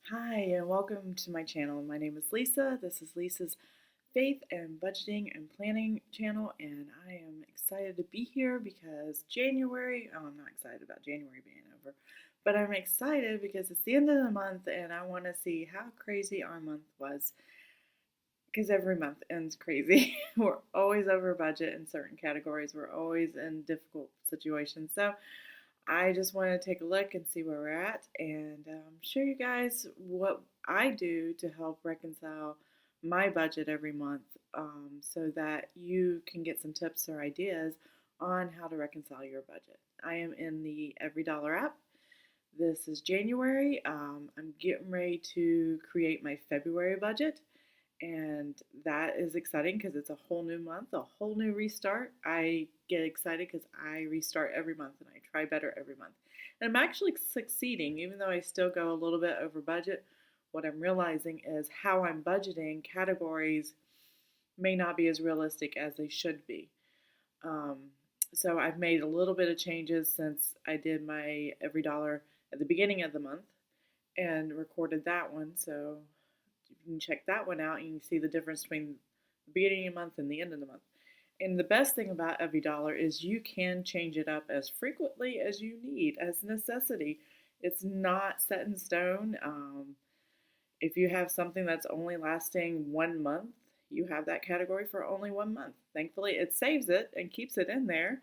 Hi, and welcome to my channel. My name is Lisa. This is Lisa's Faith and Budgeting and Planning channel, and I am excited to be here because I'm not excited about January being over, but I'm excited because it's the end of the month and I want to see how crazy our month was because every month ends crazy. We're always over budget in certain categories, we're always in difficult situations. So, I just want to take a look and see where we're at and show you guys what I do to help reconcile my budget every month so that you can get some tips or ideas on how to reconcile your budget. I am in the Everydollar app. This is January. I'm getting ready to create my February budget, and that is exciting because it's a whole new month, a whole new restart. I get excited because I restart every month and I try better every month. And I'm actually succeeding, even though I still go a little bit over budget. What I'm realizing is how I'm budgeting categories may not be as realistic as they should be. Um, so I've made a little bit of changes since I did my every dollar at the beginning of the month and recorded that one. So you can check that one out and you can see the difference between the beginning of the month and the end of the month. And the best thing about Everydollar is you can change it up as frequently as you need, as necessity. It's not set in stone. If you have something that's only lasting 1 month, you have that category for only 1 month. Thankfully, it saves it and keeps it in there.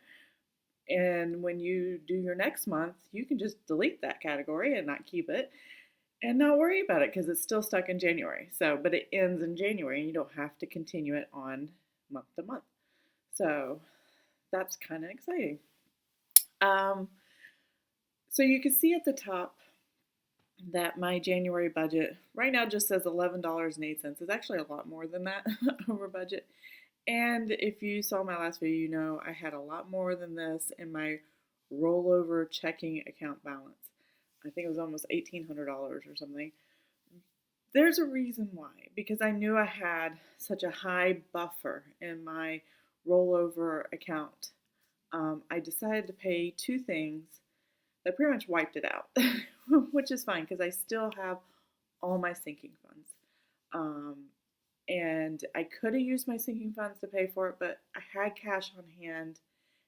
And when you do your next month, you can just delete that category and not keep it and not worry about it because it's still stuck in January. So, but it ends in January and you don't have to continue it on month to month. So that's kind of exciting. Um, so you can see at the top that my January budget right now just says $11.08. It's actually a lot more than that over budget. And if you saw my last video, you know I had a lot more than this in my rollover checking account balance. I think it was almost $1,800 or something. There's a reason why, because I knew I had such a high buffer in my rollover account. I decided to pay two things that pretty much wiped it out, which is fine because I still have all my sinking funds. Um, and I could have used my sinking funds to pay for it, but I had cash on hand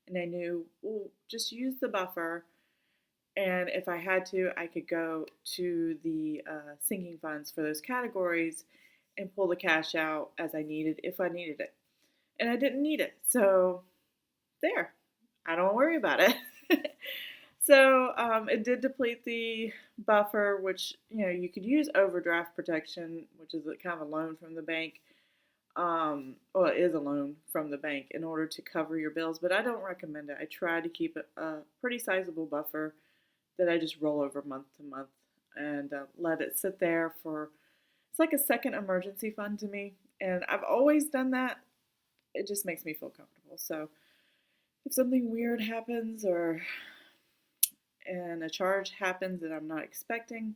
and I knew, well, just use the buffer. And if I had to, I could go to the sinking funds for those categories and pull the cash out as I needed if I needed it. And I didn't need it. So there, I don't worry about it. So it did deplete the buffer, which you could use overdraft protection, which is a kind of a loan from the bank. Well, it is a loan from the bank in order to cover your bills, but I don't recommend it. I try to keep a pretty sizable buffer that I just roll over month to month and let it sit there for. It's like a second emergency fund to me, and I've always done that. It just makes me feel comfortable. So if something weird happens or and a charge happens that I'm not expecting,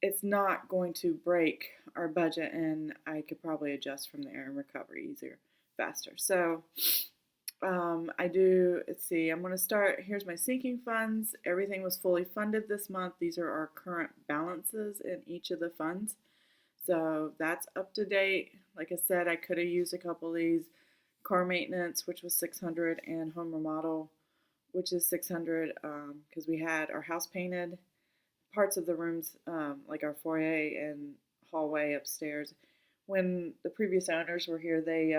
it's not going to break our budget, and I could probably adjust from there and recover easier, faster. So I do, let's see, I'm going to start. Here's my sinking funds. Everything was fully funded this month. These are our current balances in each of the funds. So that's up to date. Like I said, I could have used a couple of these. Car maintenance, which was 600, and home remodel, which is 600, because we had our house painted. Parts of the rooms, like our foyer and hallway upstairs. When the previous owners were here, they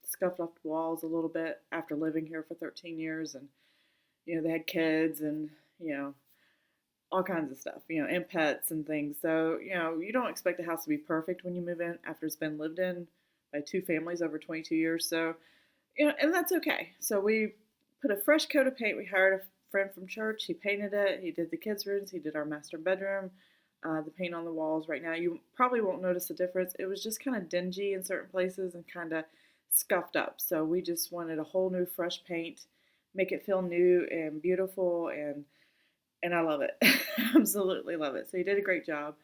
scuffed off the walls a little bit after living here for 13 years, and they had kids and all kinds of stuff, and pets and things. So you don't expect a house to be perfect when you move in after it's been lived in by two families over 22 years. So and that's okay. So we put a fresh coat of paint. We hired a friend from church. He painted it. He did the kids' rooms. He did our master bedroom. The paint on the walls right now, you probably won't notice a difference. It was just kind of dingy in certain places and kind of scuffed up. So we just wanted a whole new fresh paint, make it feel new and beautiful, and I love it. Absolutely love it. So he did a great job.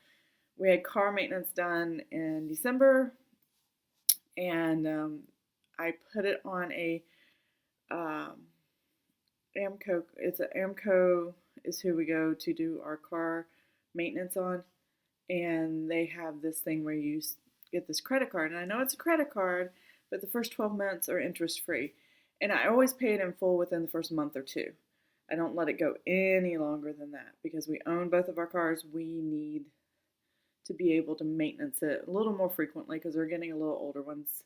We had car maintenance done in December, and I put it on a um, Amco. It's an Amco is who we go to do our car maintenance on. and they have this thing where you get this credit card. And I know it's a credit card, but the first 12 months are interest free. And I always pay it in full within the first month or two. I don't let it go any longer than that because we own both of our cars. We need to be able to maintenance it a little more frequently because we're getting a little older. One's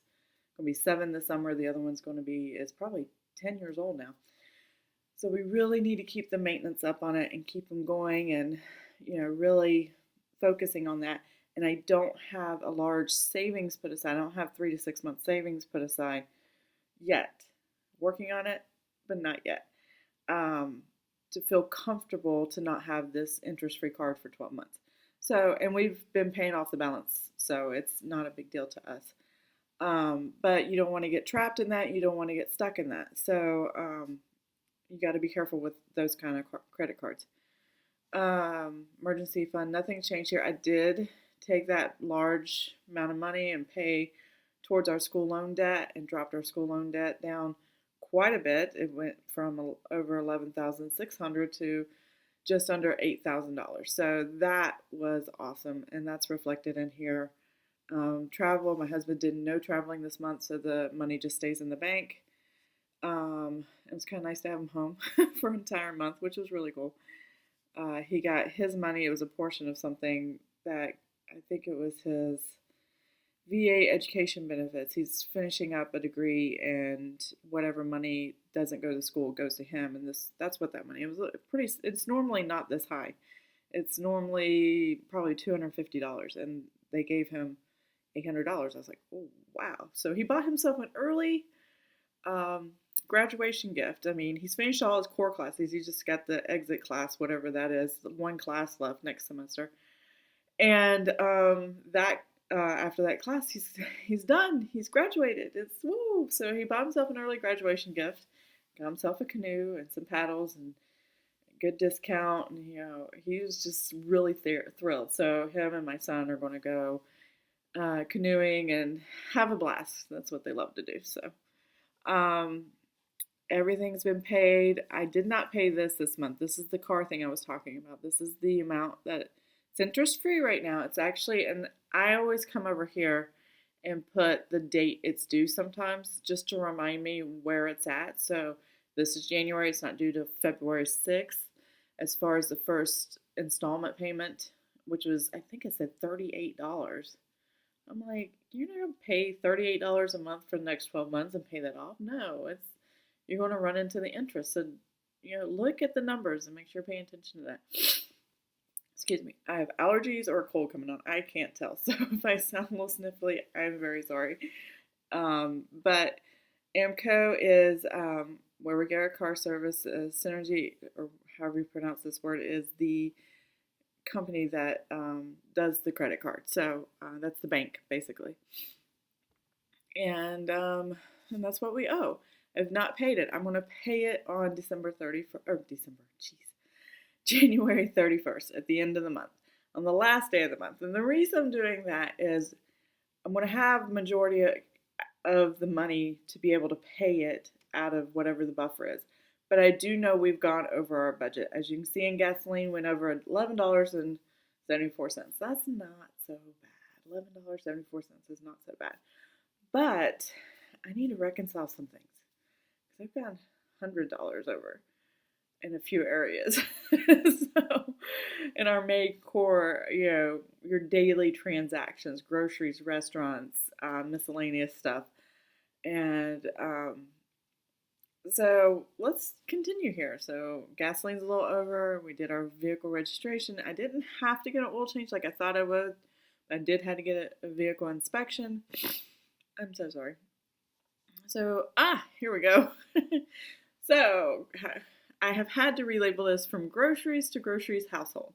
going to be 7 this summer. The other one's going to be, it's probably 10 years old now. So we really need to keep the maintenance up on it and keep them going and, really focusing on that. And I don't have a large savings put aside. I don't have 3 to 6 month savings put aside yet. Working on it, but not yet. To feel comfortable to not have this interest-free card for 12 months. So, and we've been paying off the balance, so it's not a big deal to us. But you don't want to get trapped in that. You don't want to get stuck in that. So you got to be careful with those kind of credit cards. Emergency fund, nothing changed here. I did take that large amount of money and pay towards our school loan debt and dropped our school loan debt down quite a bit. It went from over $11,600 to just under $8,000. So that was awesome, and that's reflected in here. Travel, my husband did no traveling this month, so the money just stays in the bank. It was kind of nice to have him home for an entire month, which was really cool. He got his money. It was a portion of something that I think it was his VA education benefits. He's finishing up a degree, and whatever money doesn't go to school goes to him. And that's what that money. It was pretty. It's normally not this high. It's normally probably $250, and they gave him $800. I was like, oh wow! So he bought himself an early graduation gift. I mean, he's finished all his core classes. He just got the exit class, whatever that is, one class left next semester. And that after that class, he's done. He's graduated. It's woo! So he bought himself an early graduation gift, got himself a canoe and some paddles and a good discount. And he was just really thrilled. So him and my son are going to go canoeing and have a blast. That's what they love to do. So everything's been paid. I did not pay this month. This is the car thing I was talking about. This is the amount that it's interest free right now. It's actually, and I always come over here and put the date it's due sometimes just to remind me where it's at. So this is January. It's not due to February 6th. As far as the first installment payment, which was, I think it said $38. I'm like, you're not going to pay $38 a month for the next 12 months and pay that off? No, you're going to run into the interest. So, look at the numbers and make sure you're paying attention to that. Excuse me. I have allergies or a cold coming on. I can't tell. So if I sound a little sniffly, I'm very sorry. But AMCO is where we get our car service. Synergy, or however you pronounce this word, is the company that does the credit card. So that's the bank, basically. And that's what we owe. I've not paid it. I'm going to pay it on January 31st at the end of the month, on the last day of the month. And the reason I'm doing that is I'm going to have majority of the money to be able to pay it out of whatever the buffer is. But I do know we've gone over our budget. As you can see, in gasoline went over $11.74. That's not so bad. $11.74 is not so bad. But I need to reconcile some things. Because I've gone $100 over in a few areas. So in our main core, your daily transactions, groceries, restaurants, miscellaneous stuff. And so let's continue here. So gasoline's a little over. We did our vehicle registration. I didn't have to get an oil change like I thought I would. I did have to get a vehicle inspection. I'm so sorry. So, here we go. So, I have had to relabel this from groceries to groceries household.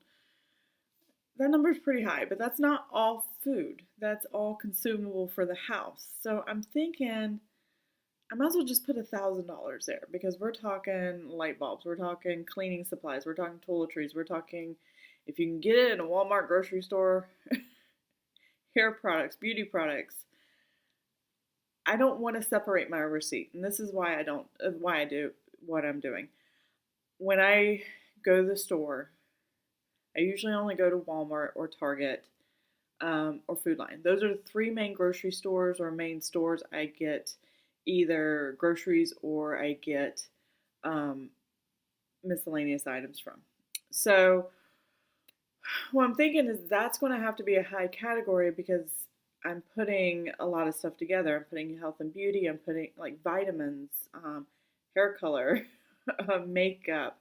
That number is pretty high, but that's not all food. That's all consumable for the house. So I'm thinking I might as well just put $1,000 there because we're talking light bulbs, we're talking cleaning supplies, we're talking toiletries, we're talking, if you can get it in a Walmart grocery store, hair products, beauty products. I don't want to separate my receipt, and this is why I do what I'm doing. When I go to the store, I usually only go to Walmart or Target or Food Lion. Those are the three main grocery stores or main stores I get either groceries or I get um, miscellaneous items from. So what I'm thinking is that's going to have to be a high category because I'm putting a lot of stuff together. I'm putting health and beauty. I'm putting like vitamins, hair color, makeup,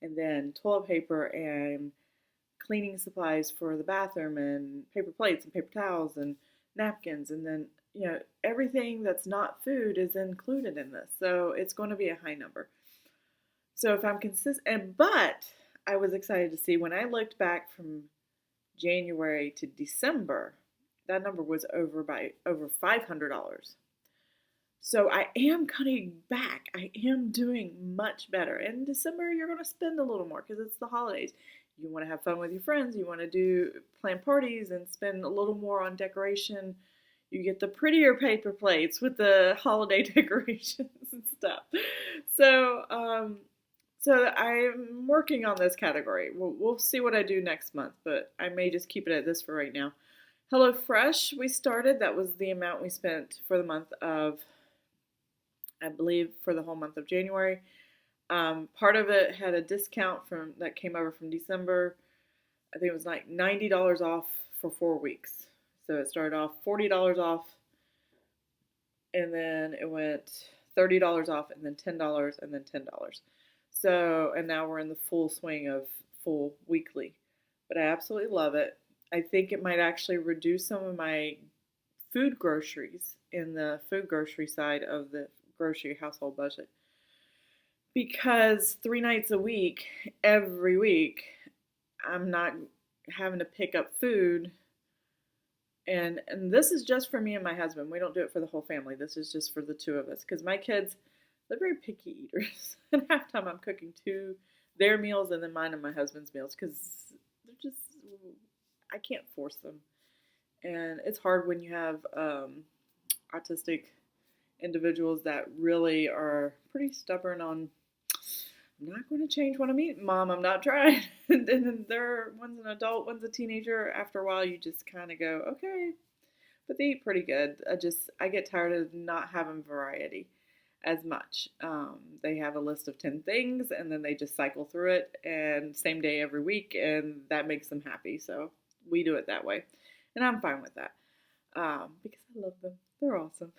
and then toilet paper and cleaning supplies for the bathroom and paper plates and paper towels and napkins. And then, everything that's not food is included in this. So it's going to be a high number. So if I'm consistent, but I was excited to see when I looked back from January to December, that number was over $500. So I am cutting back. I am doing much better. In December, you're going to spend a little more because it's the holidays. You want to have fun with your friends. You want to plan parties and spend a little more on decoration. You get the prettier paper plates with the holiday decorations and stuff. So, so I'm working on this category. We'll see what I do next month, but I may just keep it at this for right now. HelloFresh, we started. That was the amount we spent for the month of, I believe, for the whole month of January. Part of it had a discount that came over from December. I think it was like $90 off for 4 weeks. So it started off $40 off, and then it went $30 off, and then $10, and then $10. So, and now we're in the full swing of full weekly. But I absolutely love it. I think it might actually reduce some of my food groceries in the food grocery side of the grocery household budget. Because 3 nights a week, every week, I'm not having to pick up food. And this is just for me and my husband. We don't do it for the whole family. This is just for the two of us. Because my kids, they're very picky eaters. And half the time I'm cooking their meals and then mine and my husband's meals. Because they're just, I can't force them. And it's hard when you have autistic individuals that really are pretty stubborn on, I'm not going to change what I'm eating, Mom, I'm not trying. And then one's an adult, one's a teenager. After a while, you just kind of go, okay. But they eat pretty good. I get tired of not having variety as much. They have a list of 10 things, and then they just cycle through it, and same day every week, and that makes them happy. So we do it that way. And I'm fine with that because I love them. They're awesome.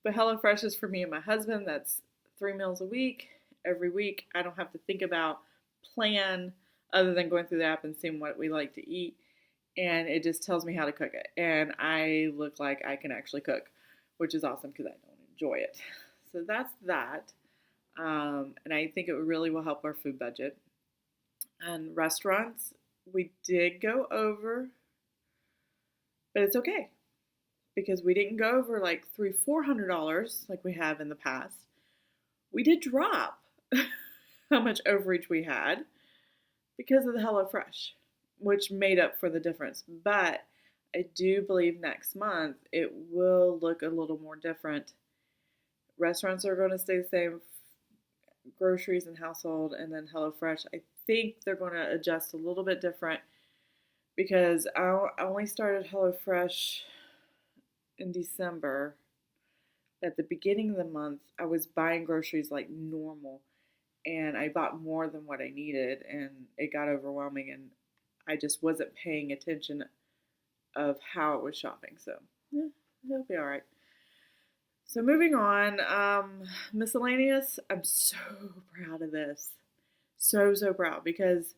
But HelloFresh is for me and my husband. That's 3 meals a week. Every week, I don't have to think about plan other than going through the app and seeing what we like to eat. And it just tells me how to cook it. And I look like I can actually cook, which is awesome because I don't enjoy it. So that's that. And I think it really will help our food budget. And restaurants, we did go over, but it's okay because we didn't go over like $300-400 like we have in the past. We did drop how much overreach we had because of the HelloFresh, which made up for the difference. But I do believe next month it will look a little more different. Restaurants are going to stay the same, groceries and household, and then HelloFresh. I think they're going to adjust a little bit different because I only started HelloFresh in December. At the beginning of the month, I was buying groceries like normal, and I bought more than what I needed, and it got overwhelming, and I just wasn't paying attention of how it was shopping. So yeah, it'll be all right. So moving on, miscellaneous. I'm so proud of this, so proud because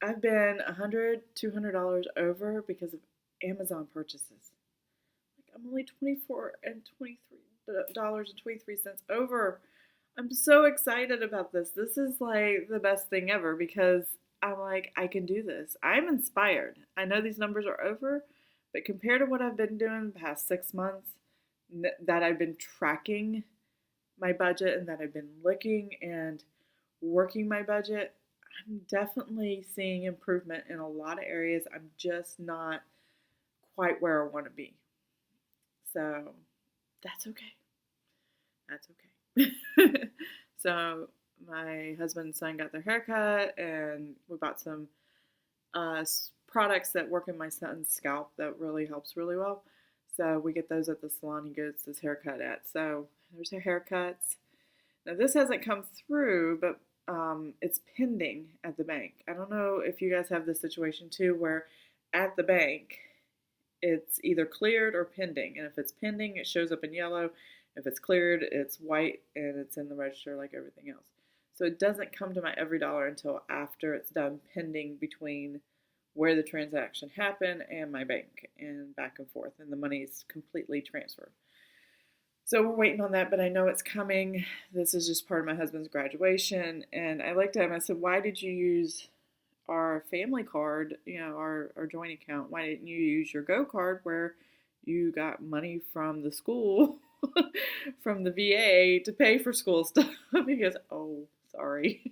I've been $100-200 over because of Amazon purchases. I'm only $24.23 over. I'm so excited about this. This is like the best thing ever because I'm like, I can do this. I'm inspired. I know these numbers are over, but compared to what I've been doing the past 6 months, that I've been tracking my budget and that I've been looking and working my budget, I'm definitely seeing improvement in a lot of areas. I'm just not quite where I want to be. So that's okay. That's okay. So my husband and son got their haircut, and we bought some products that work in my son's scalp that really helps really well. So we get those at the salon he gets his haircut at. So there's our haircuts. Now this hasn't come through, but it's pending at the bank. I don't know if you guys have this situation too, where at the bank it's either cleared or pending. And if it's pending, it shows up in yellow. If it's cleared, it's white and it's in the register like everything else. So it doesn't come to my Everydollar until after it's done pending between where the transaction happened and my bank and back and forth, and the money is completely transferred. So we're waiting on that, but I know it's coming. This is just part of my husband's graduation. And I looked at him, I said, why did you use our family card, our joint account? Why didn't you use your Go card where you got money from the school, from the VA to pay for school stuff? He goes, oh, sorry.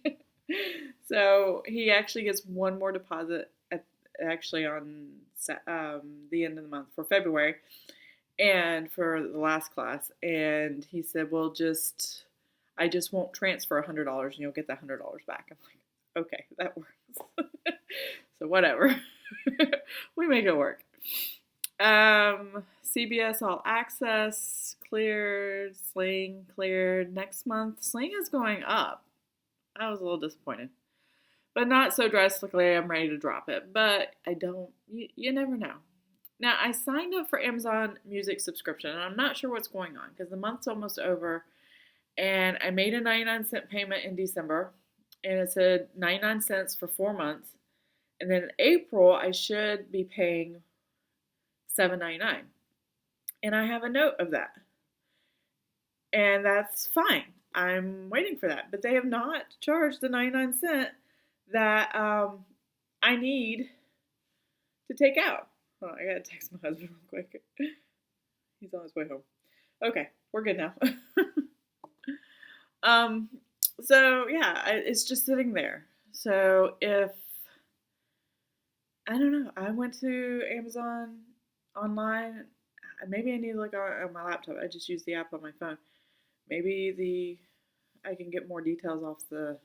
So he actually gets one more deposit on the end of the month for February and for the last class. And he said, well, I just won't transfer $100 and you'll get that $100 back. I'm like, okay, that works. So whatever. We make it work. CBS All Access cleared. Sling cleared. Next month, Sling is going up. I was a little disappointed, but not so drastically. I'm ready to drop it, but I don't. You never know. Now I signed up for Amazon Music subscription, and I'm not sure what's going on because the month's almost over, and I made a 99-cent payment in December, and it said 99 cents for 4 months, and then in April I should be paying $7.99, and I have a note of that, and that's fine. I'm waiting for that, but they have not charged the 99 cent that I need to take out. Oh, I gotta text my husband real quick. He's on his way home. Okay, we're good now. So yeah, it's just sitting there. So if I don't know, I went to Amazon online. Maybe I need to look on my laptop. I just use the app on my phone. Maybe I can get more details off the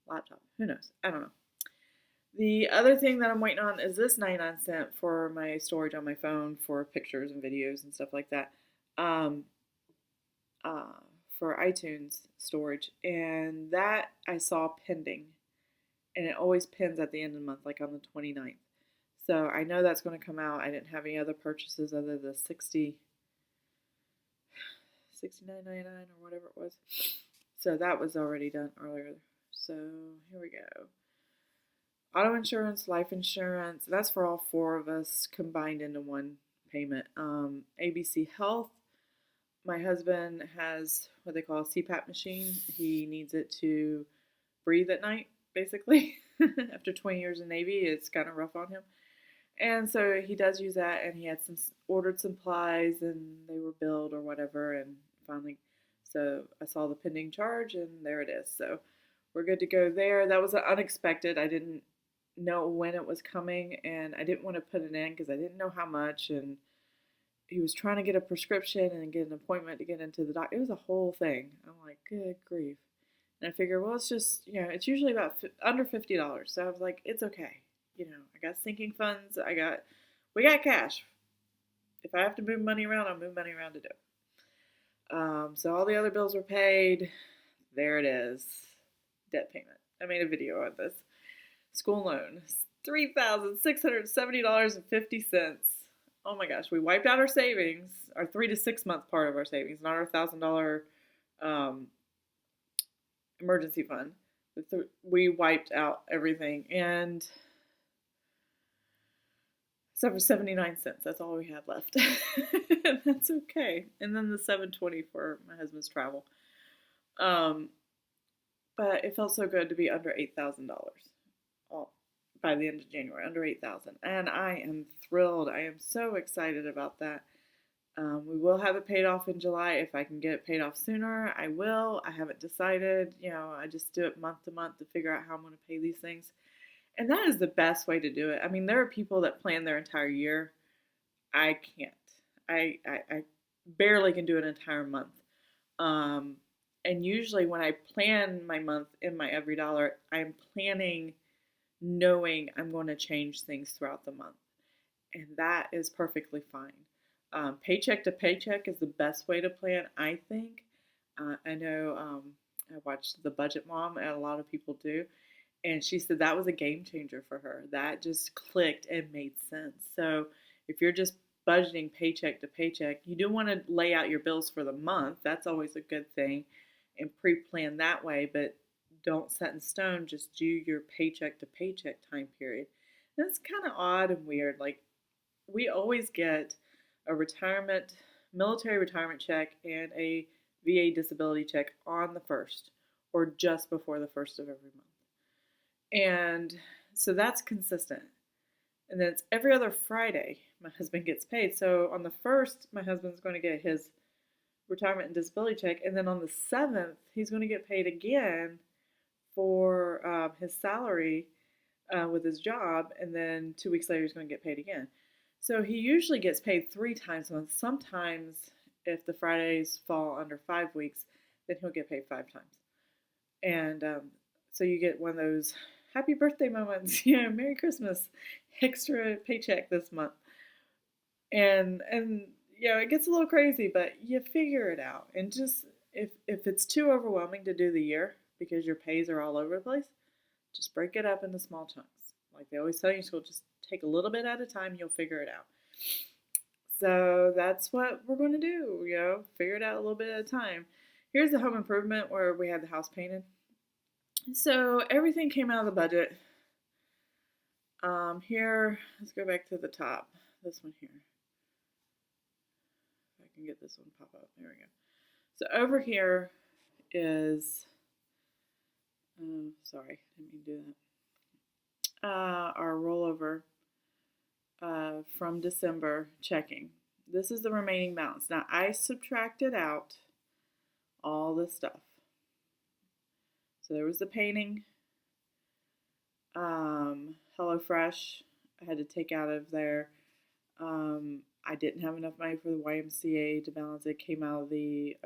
laptop. Who knows? I don't know. The other thing that I'm waiting on is this 99 cent for my storage on my phone for pictures and videos and stuff like that. For iTunes storage. And that I saw pending. And it always pins at the end of the month, like on the 29th. So I know that's going to come out. I didn't have any other purchases other than $69.99 or whatever it was. So that was already done earlier. So here we go. Auto insurance, life insurance, that's for all 4 of us combined into one payment. ABC Health, my husband has what they call a CPAP machine. He needs it to breathe at night, basically. After 20 years in Navy, it's kind of rough on him. And so he does use that, and he had ordered supplies, and they were billed or whatever, and finally, so I saw the pending charge, and there it is. So we're good to go there. That was unexpected. I didn't know when it was coming, and I didn't want to put it in because I didn't know how much, and he was trying to get a prescription and get an appointment to get into the doctor. It was a whole thing. I'm like, good grief. And I figured, well, it's just, it's usually about under $50. So I was like, it's okay. I got sinking funds. We got cash. If I have to move money around, I'll move money around to do it. So all the other bills were paid. There it is. Debt payment. I made a video on this. School loan, $3,670.50. Oh my gosh, we wiped out our savings, our 3 to 6 month part of our savings, not our $1,000 emergency fund. We wiped out everything, and except for 79 cents. That's all we had left. That's okay. And then the $7.20 for my husband's travel. But it felt so good to be under $8,000. By the end of January, under $8,000, and I am thrilled. I am so excited about that. We will have it paid off in July. If I can get it paid off sooner, I will. I haven't decided. I just do it month to month to figure out how I'm going to pay these things, and that is the best way to do it. I mean, there are people that plan their entire year. I can't. I barely can do an entire month. And usually when I plan my month in my Everydollar, I'm planning knowing I'm going to change things throughout the month. And that is perfectly fine. Paycheck to paycheck is the best way to plan, I think. I know I watched The Budget Mom, and a lot of people do. And she said that was a game changer for her. That just clicked and made sense. So if you're just budgeting paycheck to paycheck, you do want to lay out your bills for the month. That's always a good thing and pre plan that way. But don't set in stone, just do your paycheck to paycheck time period. And it's kind of odd and weird. Like, we always get a military retirement check and a VA disability check on the first or just before the first of every month. And so that's consistent. And then it's every other Friday my husband gets paid. So on the first, my husband's going to get his retirement and disability check. And then on the 7th, he's going to get paid again for his salary with his job. And then 2 weeks later, he's going to get paid again. So he usually gets paid 3 times a month. Sometimes, if the Fridays fall under 5 weeks, then he'll get paid 5 times. And so you get one of those happy birthday moments, Merry Christmas, extra paycheck this month. And it gets a little crazy, but you figure it out. And just if it's too overwhelming to do the year because your pays are all over the place, just break it up into small chunks. Like they always tell you, so just take a little bit at a time, you'll figure it out. So that's what we're going to do, figure it out a little bit at a time. Here's the home improvement where we had the house painted. So everything came out of the budget. Here, let's go back to the top. This one here. If I can get this one to pop up. There we go. So over here is, sorry, didn't mean to do that. Our rollover from December checking. This is the remaining balance. Now I subtracted out all this stuff. So there was the painting, HelloFresh, I had to take out of there. I didn't have enough money for the YMCA to balance it. Came out of the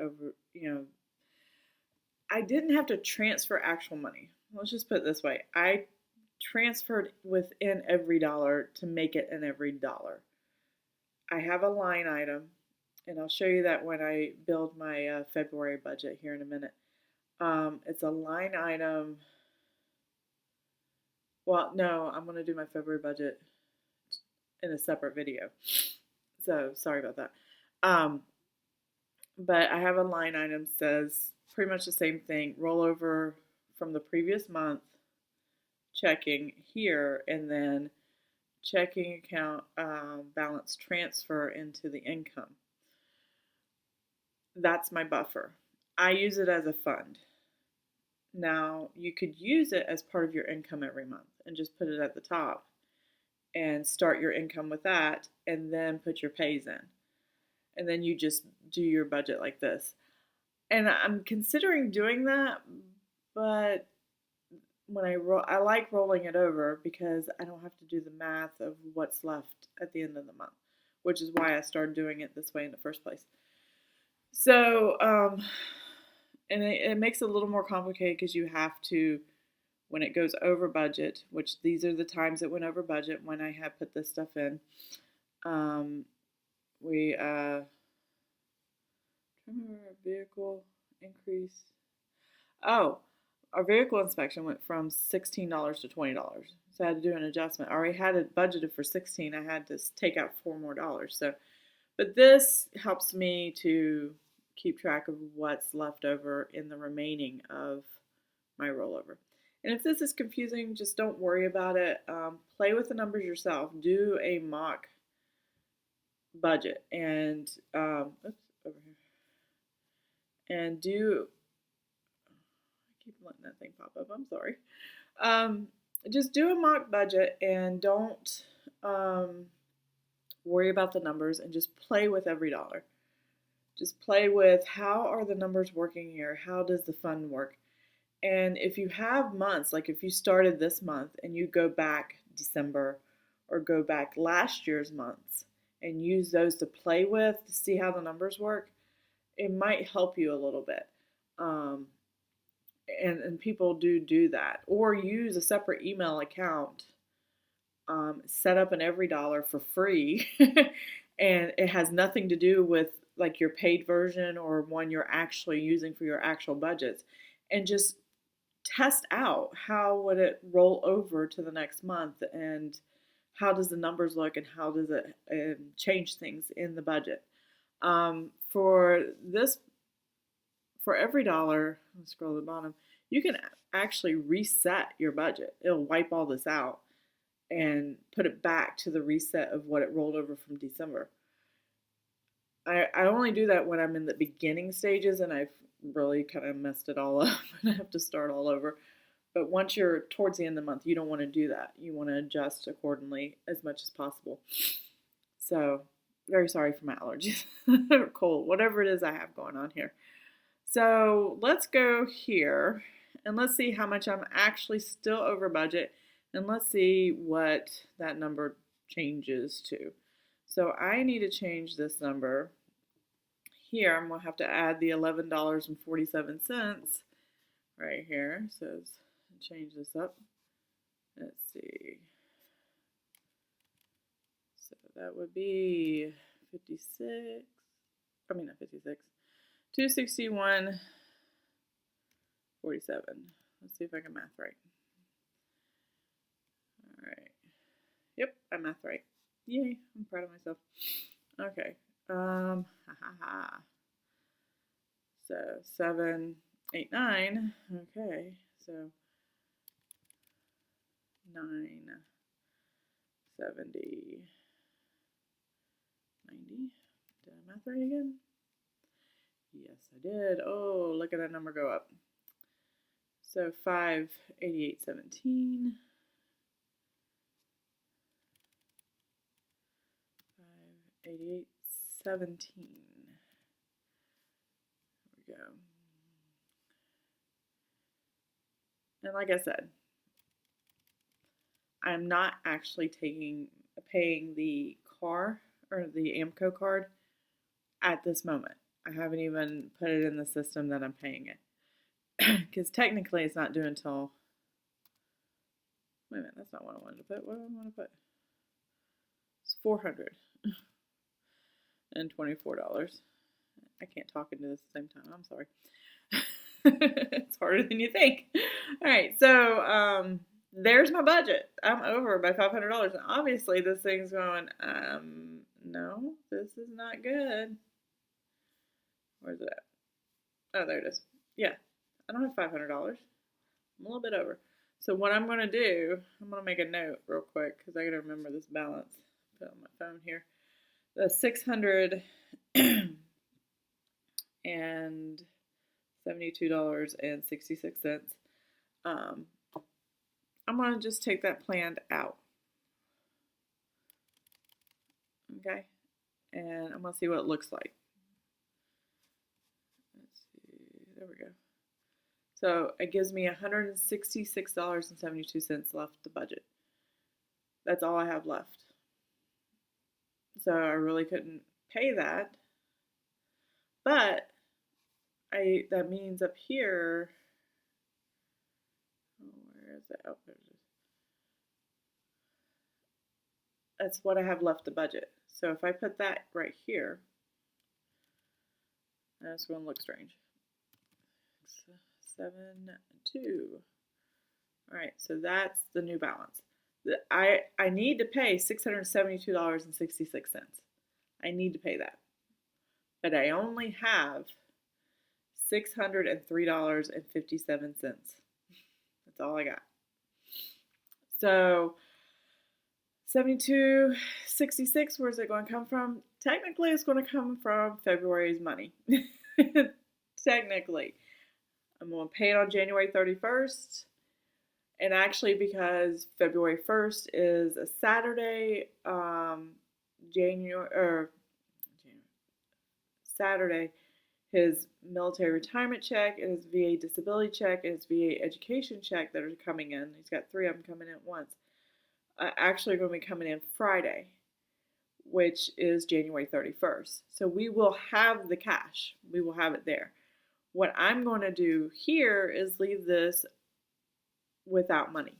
I didn't have to transfer actual money. Let's just put it this way. I transferred within Everydollar to make it an Everydollar. I have a line item, and I'll show you that when I build my February budget here in a minute. It's a line item. Well, no, I'm going to do my February budget in a separate video. So sorry about that. But I have a line item says pretty much the same thing. Rollover from the previous month, checking here, and then checking account balance transfer into the income. That's my buffer. I use it as a fund. Now, you could use it as part of your income every month and just put it at the top and start your income with that and then put your pays in. And then you just do your budget like this. And I'm considering doing that, but when I like rolling it over because I don't have to do the math of what's left at the end of the month, which is why I started doing it this way in the first place. So, and it makes it a little more complicated because you have to, when it goes over budget, which these are the times it went over budget when I have put this stuff in. We remember our vehicle increase. Oh, our vehicle inspection went from $16 to $20. So I had to do an adjustment. I already had it budgeted for $16. I had to take out $4 more. So, but this helps me to keep track of what's left over in the remaining of my rollover. And if this is confusing, just don't worry about it. Play with the numbers yourself. Do a mock budget and oops, over here. And do, I keep letting that thing pop up. I'm sorry. Just do a mock budget and don't worry about the numbers and just play with Everydollar. Just play with how are the numbers working here? How does the fund work? And if you have months, like if you started this month and you go back December or go back last year's months and use those to play with to see how the numbers work, it might help you a little bit. and people do that, or use a separate email account, set up an Everydollar for free, and it has nothing to do with like your paid version or one you're actually using for your actual budgets, and just test out how would it roll over to the next month, and how does the numbers look, and how does it change things in the budget. For this, for Everydollar, let's scroll to the bottom, you can actually reset your budget. It'll wipe all this out and put it back to the reset of what it rolled over from December. I only do that when I'm in the beginning stages and I've really kind of messed it all up and I have to start all over. But once you're towards the end of the month, you don't want to do that. You want to adjust accordingly as much as possible. So, very sorry for my allergies or cold, whatever it is I have going on here. So, let's go here and let's see how much I'm actually still over budget, and let's see what that number changes to. So, I need to change this number. Here, I'm going to have to add the $11.47 right here. So, change this up. Let's see. So that would be 56. I mean, not 56. 261.47. Let's see if I can math right. All right. Yep, I math right. Yay, I'm proud of myself. Okay. So 7, 8, 9. Okay. So 970. 90. Did I math right again? Yes, I did. Oh, look at that number go up. So 588.17. 588.17. There we go. And like I said, I'm not actually paying the car or the AMCO card at this moment. I haven't even put it in the system that I'm paying it. Because technically it's not due until, wait a minute, that's not what I wanted to put. What do I want to put? It's $424. I can't talk into this at the same time. I'm sorry. It's harder than you think. All right, so there's my budget. I'm over by $500. And obviously this thing's going, no, this is not good. Where's it at? Oh, there it is. Yeah, I don't have $500. I'm a little bit over. So what I'm going to do, I'm going to make a note real quick because I got to remember this balance. Put it on my phone here. The $672.66. I'm going to just take that planned out. Okay? And I'm going to see what it looks like. Let's see. There we go. So it gives me $166.72 left to budget. That's all I have left. So I really couldn't pay that. But that means up here, where is it? Oh, there it is. That's what I have left to budget. So if I put that right here, that's going to look strange. 7.2. All right, so that's the new balance. I need to pay $672.66. I need to pay that. But I only have $603.57. That's all I got. So 72.66, where's it going to come from? Technically, it's going to come from February's money. Technically. I'm going to pay it on January 31st. And actually, because February 1st is a Saturday, Saturday, his military retirement check and his VA disability check and his VA education check that are coming in. He's got 3 of them coming in at once. Actually going to be coming in Friday, which is January 31st. So we will have the cash. We will have it there. What I'm going to do here is leave this without money,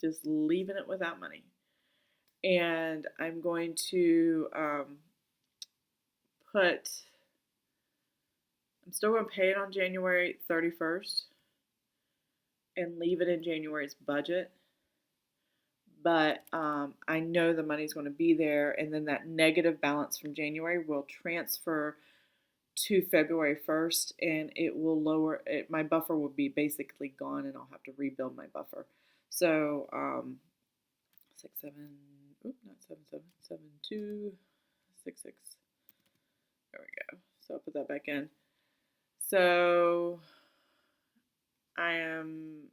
just leaving it without money. And I'm going to I'm still going to pay it on January 31st and leave it in January's budget. But I know the money's going to be there, and then that negative balance from January will transfer to February 1st, and it will lower it. My buffer will be basically gone, and I'll have to rebuild my buffer. So 6 7, not 7 7 7 2 6 6. There we go. So I'll put that back in. So I am,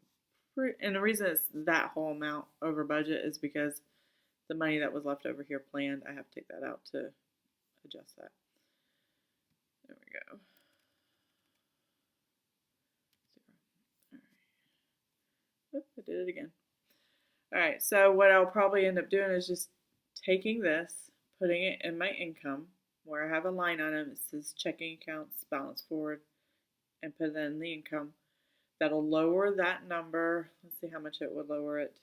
and the reason it's that whole amount over budget is because the money that was left over here planned, I have to take that out to adjust that. There we go. All right. Oop, I did it again. All right, so what I'll probably end up doing is just taking this, putting it in my income, where I have a line item. It says checking accounts, balance forward, and put it in the income. That'll lower that number. Let's see how much it would lower it.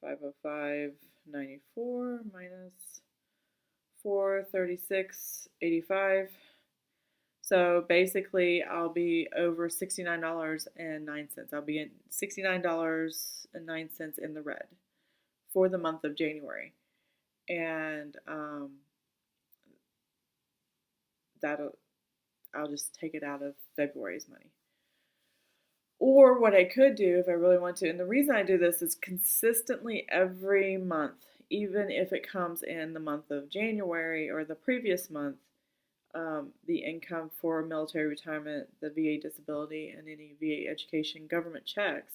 505.94 minus 436.85. So basically, I'll be over $69.09. I'll be in $69.09 in the red for the month of January, and I'll just take it out of February's money. Or what I could do if I really want to, and the reason I do this is consistently every month, even if it comes in the month of January or the previous month, the income for military retirement, the VA disability, and any VA education government checks,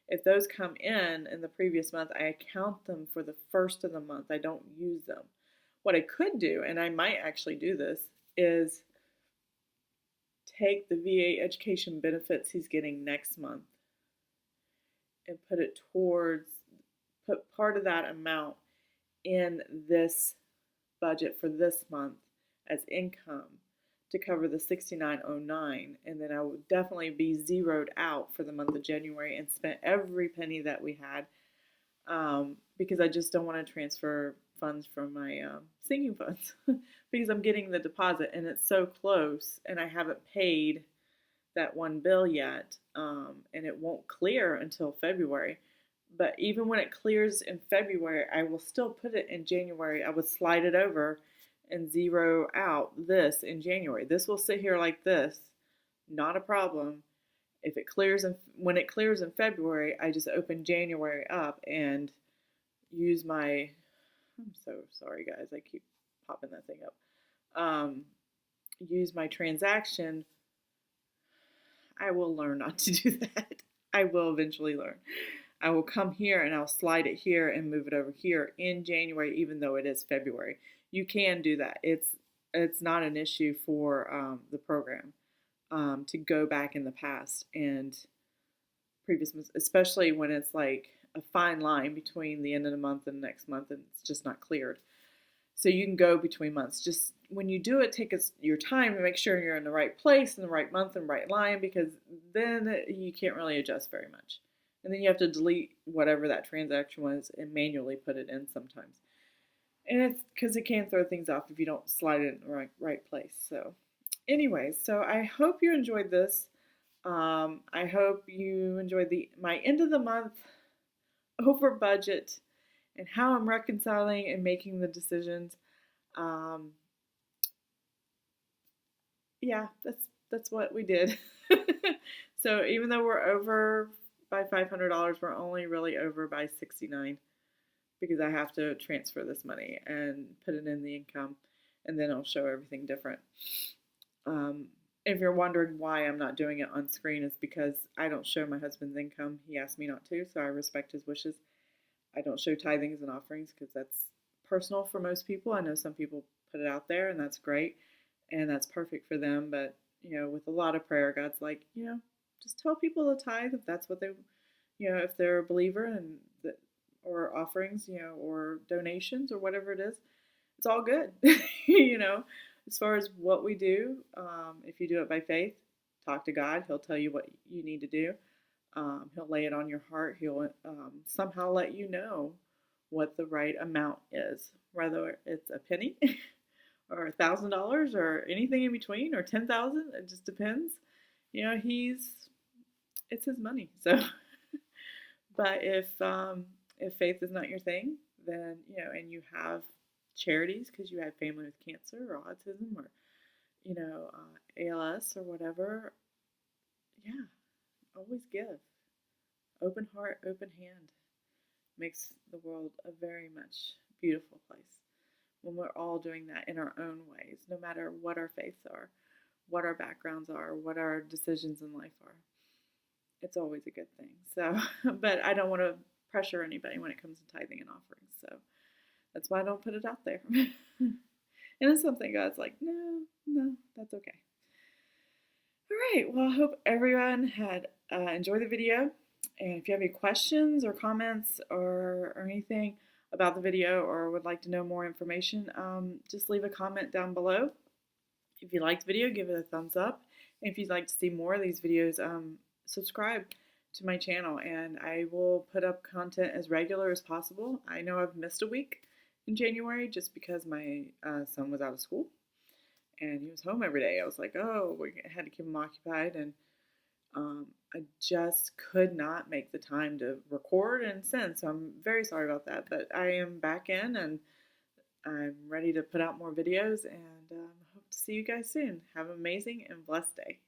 if those come in the previous month, I account them for the first of the month. I don't use them. What I could do, and I might actually do this, is take the VA education benefits he's getting next month and put part of that amount in this budget for this month as income to cover the $69.09, and then I would definitely be zeroed out for the month of January and spent every penny that we had, because I just don't want to transfer funds from my sinking funds because I'm getting the deposit and it's so close, and I haven't paid that one bill yet, and it won't clear until February. But even when it clears in February, I will still put it in January. I would slide it over and zero out this in January. This will sit here like this, not a problem. If it clears when it clears in February, I just open January up and use my, I'm so sorry guys, I keep popping that thing up. Use my transaction. I will learn not to do that. I will eventually learn. I will come here and I'll slide it here and move it over here in January, even though it is February. You can do that. It's not an issue for the program to go back in the past and previous months, especially when it's like a fine line between the end of the month and the next month and it's just not cleared. So you can go between months. Just when you do it, take your time to make sure you're in the right place, in the right month, and right line, because then you can't really adjust very much. And then you have to delete whatever that transaction was and manually put it in sometimes. And it's because it can throw things off if you don't slide it in the right place. So anyways, so I hope you enjoyed this. I hope you enjoyed my end of the month over budget and how I'm reconciling and making the decisions. Yeah, that's what we did. So even though we're over by $500, we're only really over by 69 because I have to transfer this money and put it in the income, and then it'll show everything different. If you're wondering why I'm not doing it on screen, is because I don't show my husband's income. He asked me not to, so I respect his wishes. I don't show tithings and offerings because that's personal for most people. I know some people put it out there, and that's great, and that's perfect for them. But, with a lot of prayer, God's like, just tell people to tithe if that's what they, if they're a believer, and or offerings, or donations or whatever it is. It's all good, as far as what we do. If you do it by faith, talk to God. He'll tell you what you need to do. He'll lay it on your heart. He'll somehow let you know what the right amount is, whether it's a penny or $1,000 or anything in between or 10,000. It just depends. You know, it's his money. So, but if faith is not your thing, then and you have charities because you have family with cancer or autism or ALS or whatever. Yeah, always give. Open heart, open hand makes the world a very much beautiful place when we're all doing that in our own ways, no matter what our faiths are, what our backgrounds are, what our decisions in life are. It's always a good thing. So, but I don't want to pressure anybody when it comes to tithing and offerings. So that's why I don't put it out there. And it's something God's like, no, no, that's okay. All right. Well, I hope everyone had enjoyed the video. And if you have any questions or comments or anything about the video or would like to know more information, just leave a comment down below. If you liked the video, give it a thumbs up. And if you'd like to see more of these videos, subscribe to my channel and I will put up content as regular as possible. I know I've missed a week in January just because my son was out of school and he was home every day. I was like, oh, we had to keep him occupied, and I just could not make the time to record and send. So I'm very sorry about that, but I am back in and I'm ready to put out more videos, and hope to see you guys soon. Have an amazing and blessed day.